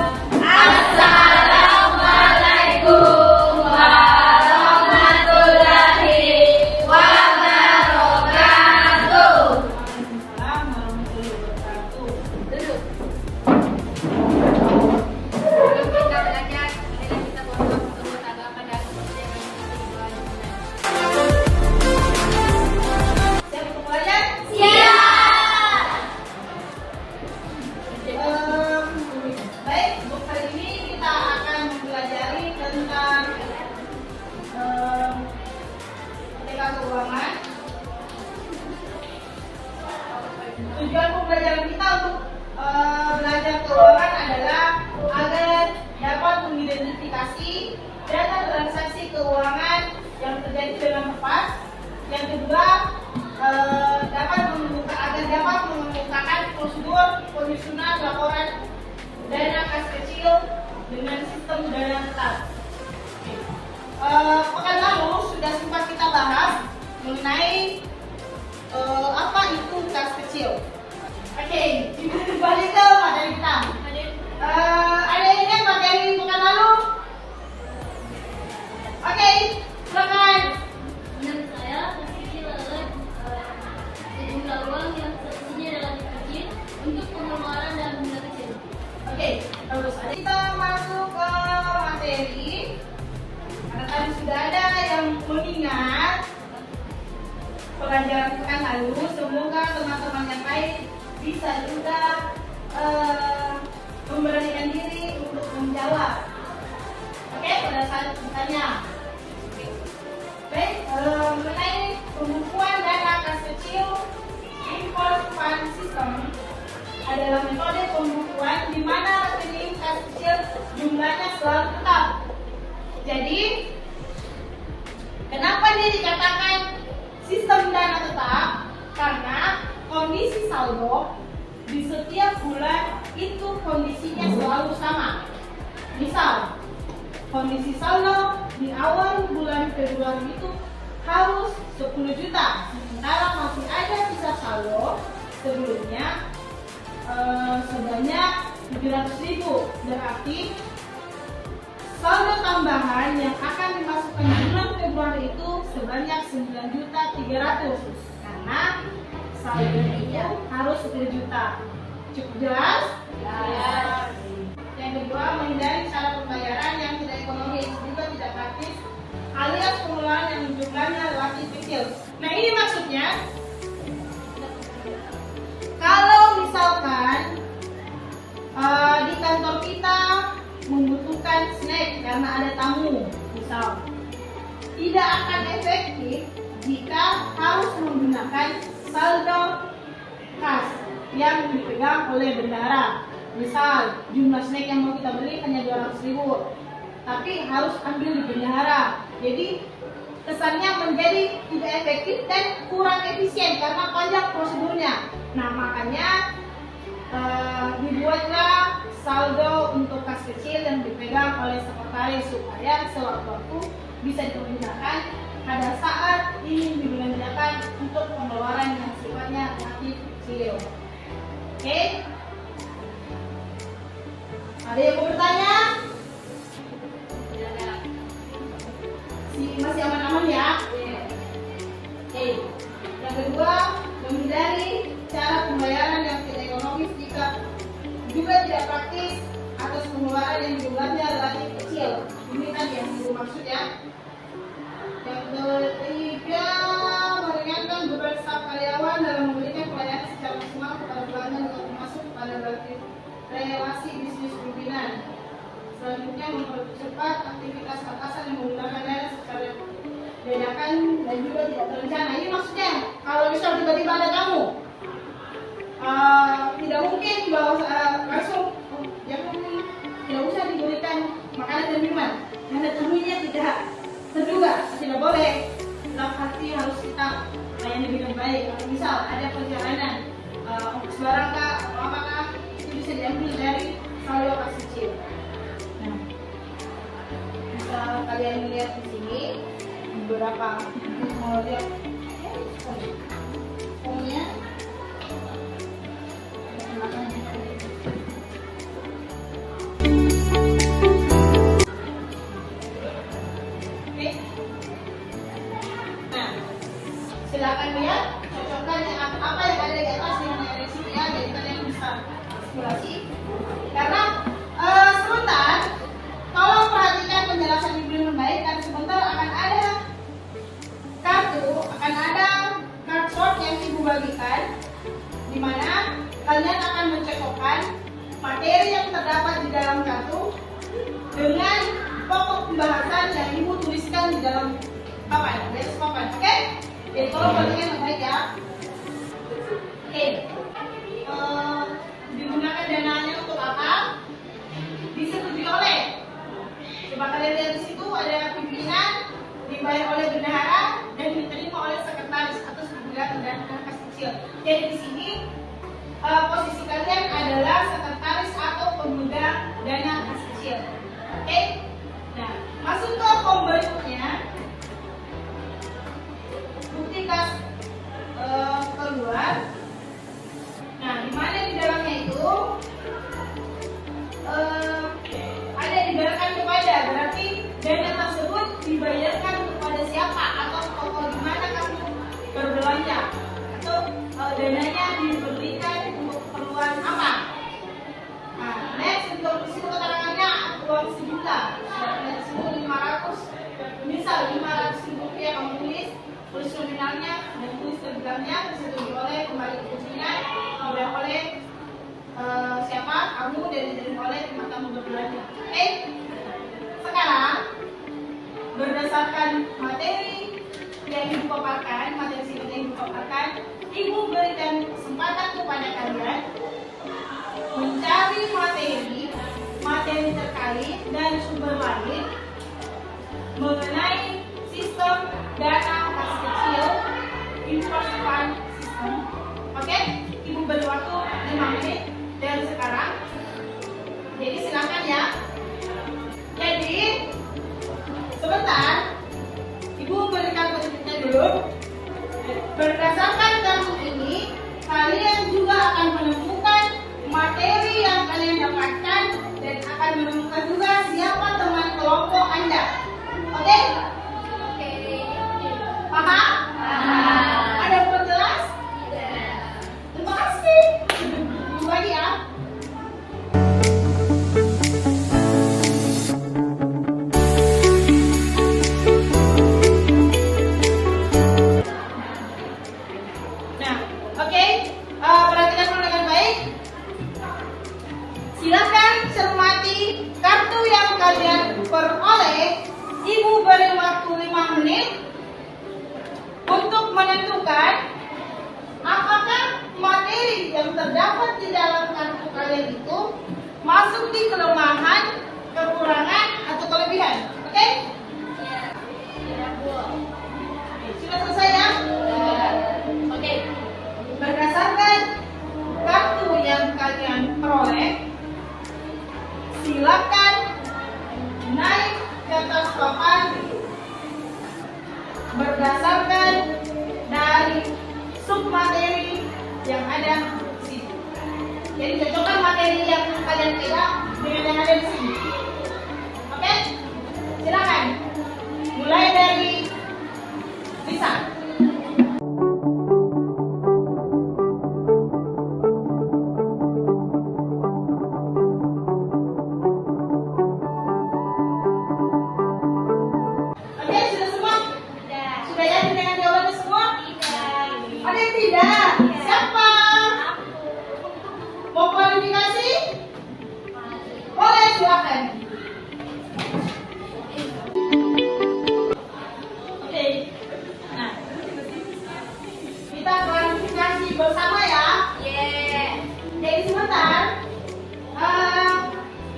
Assalamualaikum warahmatullahi wabarakatuh. Duduk. Sebelum kita belajar, marilah kita berdoa untuk agama dan kepercayaan kita. Siap untuk belajar? Siap. Baik, untuk hari ini kita akan mempelajari tentang ketika keuangan. Tujuan pembelajaran kita untuk belajar keuangan adalah agar dapat mengidentifikasi data transaksi keuangan yang terjadi dengan tepat. Yang kedua, agar dapat mengemukakan prosedur penyusunan laporan dana kas kecil dengan sistem dana tetap. Pekan lalu sudah sempat kita bahas mengenai apa itu kas kecil. Oke, kembali ke materi kita. Ada yang ingat materi pekan lalu? Oke, silakan. Menurut saya, kas kecil adalah sejumlah uang yang sepertinya relatif kecil untuk pengeluaran dan benda kecil. Oke, terus kita masuk ke materi. Karena tadi sudah ada yang mengingat pelajaran pekan lalu, semoga teman-teman yang lain bisa juga memberanikan diri untuk menjawab. Oke, pada saat bertanya. Baik, mengenai pembukuan dana kas kecil import fund system adalah metode pembukuan di mana rekening kas kecil jumlahnya selalu tetap. Jadi, kenapa dia dikatakan sistem dana tetap? Karena kondisi saldo di setiap bulan itu kondisinya selalu sama. Misal, kondisi saldo di awal bulan Februari itu harus 10 juta, sementara masih ada sisa saldo sebelumnya sebanyak 700.000. Berarti saldo tambahan yang akan dimasukkan di bulan Februari itu sebanyak 9.300.000 karena saldo itu harus 10 juta. Cukup jelas? Jelas. Yang kedua, menghindari cara pembayaran yang tidak ekonomis juga tidak praktis, alias pengeluaran yang jumlahnya relatif kecil. Nah, ini maksudnya kalau misalkan di kantor kita membutuhkan snack karena ada tamu, misal, tidak akan efektif jika harus menggunakan saldo kas yang dipegang oleh bendahara. Misal, jumlah snack yang mau kita beli hanya 200.000, tapi harus ambil di bendahara. Jadi, kesannya menjadi tidak efektif dan kurang efisien karena panjang prosedurnya. Nah, makanya dibuatlah saldo untuk kas kecil yang dipegang oleh sekretaris supaya sewaktu-waktu bisa digunakan pada saat ingin dibelanjakan untuk pengeluaran yang sifatnya relatif kecil. Oke? Ada yang mau bertanya? Masih aman-aman ya? Oke. Yang kedua, menghindari cara pembayaran yang tidak ekonomis jika juga tidak praktis atas pengeluaran yang jumlahnya relatif kecil. Ini tadi yang dimaksud ya. Yang ketiga, meringankan beban staf karyawan dalam memberikan pelayanan secara maksimal kepada pelanggan untuk masuk pada relasi bisnis pimpinan. Selanjutnya, mempercepat aktivitas atasan yang menggunakan dana secara dadakan dan juga tidak terencana. Ini maksudnya, kalau misal tiba-tiba ada tamu, tidak mungkin bahwa langsung tidak usah diberikan makanan dan minuman karena tamunya tidak terduga, tidak boleh. Dalam hati harus kita layani dengan baik. Kalau misal ada perjalanan ongkos barang kah atau apakah, itu bisa diambil dari saldo kas kecil. Nah, bisa kalian lihat di sini beberapa, mau lihat formnya. dengan pokok pembahasan yang ibu tuliskan di dalam papan, di atas papan, oke? Jadi tolong perhatikan yang baik ya. Oke, digunakan dananya untuk apa? Disetujui oleh. Coba kalian lihat di situ ada pimpinan, dibayar oleh bendahara dan diterima oleh sekretaris atau sebulan dana kas kecil. Jadi di sini posisi kalian adalah sekretaris atau pemegang dana kas kecil. Oke? Nah, masuk ke form berikutnya. Bukti kas keluar. Nah, di mana di dalamnya itu ada dibayarkan kepada, berarti dana tersebut dibayarkan kepada siapa atau di mana kamu berbelanja atau dananya diberikan untuk keperluan apa? Nah, next untuk situ keterangannya uang sejumlah, disebut 500, misal 500.000 rupiah kamu tulis nominalnya dan tulis terbilangnya disetujui oleh kembali ke pimpinan, dibayar oleh siapa? Kamu dan diterima oleh tempat kamu berbelanja. Oke? Sekarang berdasarkan materi yang ibu paparkan, materi singkat yang ibu paparkan, ibu berikan kesempatan kepada kalian mencari materi terkait dan sumber lain mengenai sistem dana kas kecil inverse fund system. Oke? Ibu beri waktu 5 menit dari sekarang. Jadi silakan ya. Jadi sebentar, ibu berikan petunjuknya dulu. Berdasarkan kartu ini, kalian juga akan menemukan materi yang kalian dapatkan dan akan menemukan juga siapa teman kelompok Anda. Oke? Paham? Ada yang belum jelas? Terima kasih. Tunggu lagi ya. Nah, oke. Perhatikan dulu dengan baik. Silakan cermati kartu yang kalian peroleh. Ibu beri waktu 5 menit untuk menentukan apakah materi yang terdapat di dalam kartu kalian itu masuk di kelemahan, kekurangan, atau kelebihan. Oke? Sudah selesai ya? Oke. Berdasarkan kartu yang kalian peroleh, silakan naik ke atas papan berdasarkan dari submateri yang ada di sini. Jadi cocokkan materi yang kalian pegang dengan yang ada di sini. Oke? Silakan. Mulai dari Lisa. Tidak. Siapa? Mau kualifikasi? Boleh, silakan. Oke. Nah, kita kualifikasi bersama ya. Jadi sebentar.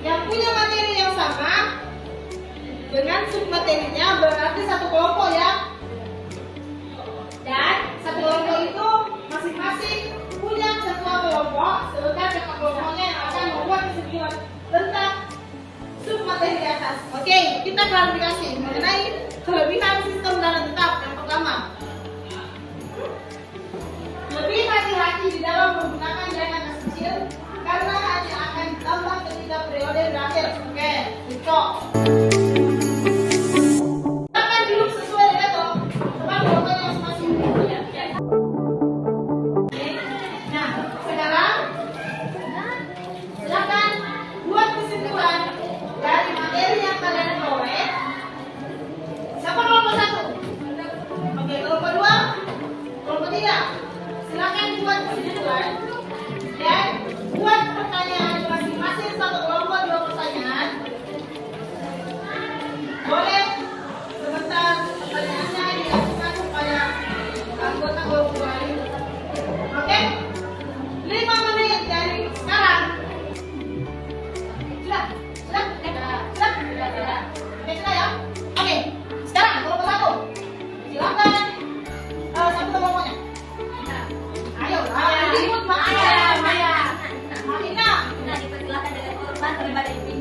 Yang punya materi yang sama dengan submaterinya berarti satu kelompok ya. Dan satu kelompok itu masing-masing punya ketua kelompok, sebentar ketua kelompoknya yang akan membuat kesimpulan tentang submateri di atas. Oke, kita klarifikasi mengenai kelebihan sistem dana tetap. Yang pertama, lebih hati-hati di dalam menggunakan dana kas kecil karena hanya akan ditambah ketika periode berakhir. Oke, cocok. Silakan buat kesimpulan dan buat pertanyaan masing-masing satu kelompok 2 pertanyaan.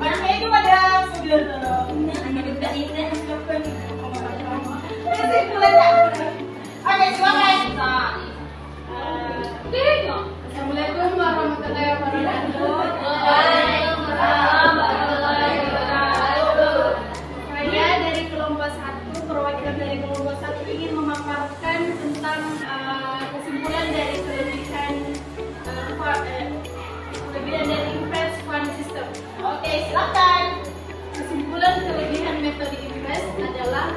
Anaknya itu pada saudara. Kesimpulannya. Oke, silakan. Assalamualaikum warahmatullahi wabarakatuh. Saya dari kelompok 1, perwakilan dari kelompok 1 ingin memaparkan tentang kesimpulan dari kelebihan dari Impress Fund System. Oke, silakan. Kesimpulan kelebihan metode Impress adalah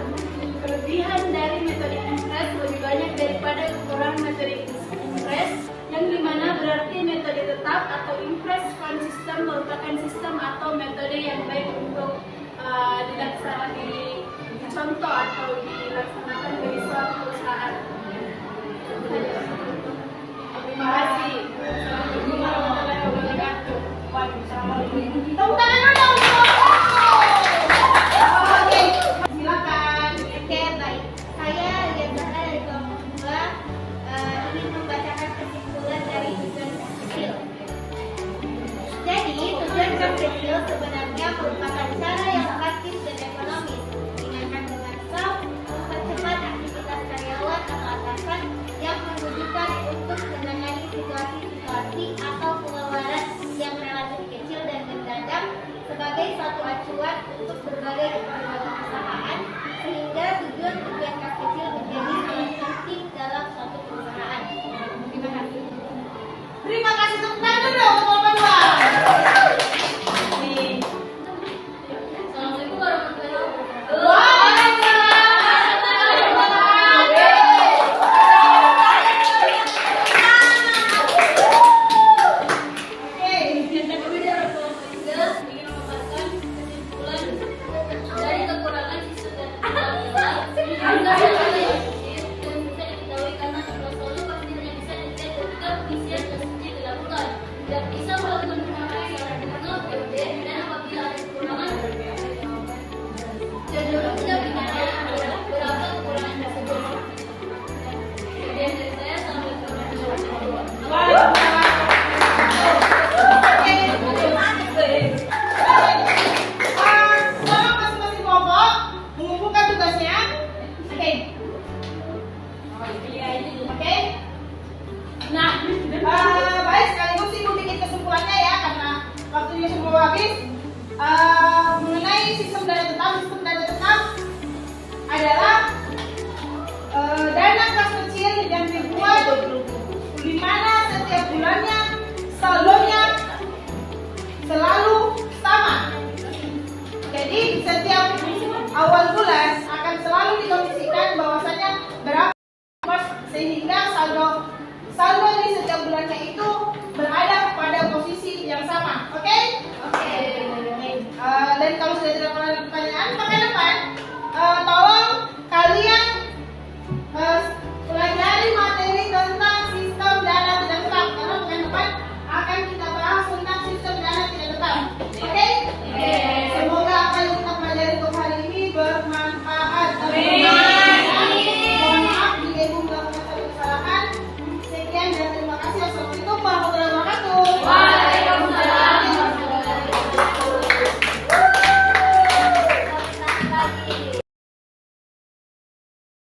kelebihan dari metode Impress lebih banyak daripada kekurangan metode Impress, yang dimana berarti metode tetap atau Impress Fund System merupakan sistem atau metode yang baik untuk dicontoh atau dilaksanakan bagi suatu perusahaan. Terima kasih. Assalamualaikum warahmatullahi wabarakatuh. Tepuk tangan dulu untuk Oke, silakan. Oke, baik. Saya Lian Zahra dari kelompok 2 ingin membacakan kesimpulan dari tujuan bank kecil. Jadi, tujuan bank kecil sebenarnya merupakan cara yang praktis dan ekonomis, ringankan dengan staff, mempercepat aktivitas karyawan atau atasan yang membutuhkan untuk menangani situasi-situasi atau pengeluaran yang relatif kecil dan mendadak sebagai satu acuan untuk berbagai keperluan perusahaan, sehingga tujuan-tujuan kas kecil menjadi sangat penting dalam suatu perusahaan. Terima kasih. Terima kasih, tepuk tangan dulu untuk teman-teman. Assalamualaikum warahmatullahi wabarakatuh. Kami dari kelompok 3 ingin memaparkan kesimpulan dari kekurangan siswa dan adalah hingga hal yang kecil dan bisa diketahui karena jumlah selalu pasti hanya bisa dilihat ketika pengisian tersebut dilakukan. Tidak bisa melakukan pengurangan secara internal dan apabila ada kekurangan cenderung tidak dinyatakan berapa kekurangan tersebut. Sekian dari saya. Assalamualaikum warahmatullahi wabarakatuh. Tolong masing-masing kelompok mengumpulkan tugasnya. Oke. Oke. Nah, baik, sekaligus ibu bikin kesimpulannya ya, karena waktunya sudah mau habis. Mengenai sistem dana tetap adalah dana kas kecil yang dibuat di mana setiap bulannya saldonya selalu sama. Jadi setiap awal bulan akan selalu dikondisikan bahwasanya berapa kos, sehingga saldo di setiap bulannya itu berada pada posisi yang sama. Oke? Oke. Dan kalau sudah tidak ada pertanyaan, maka depan tolong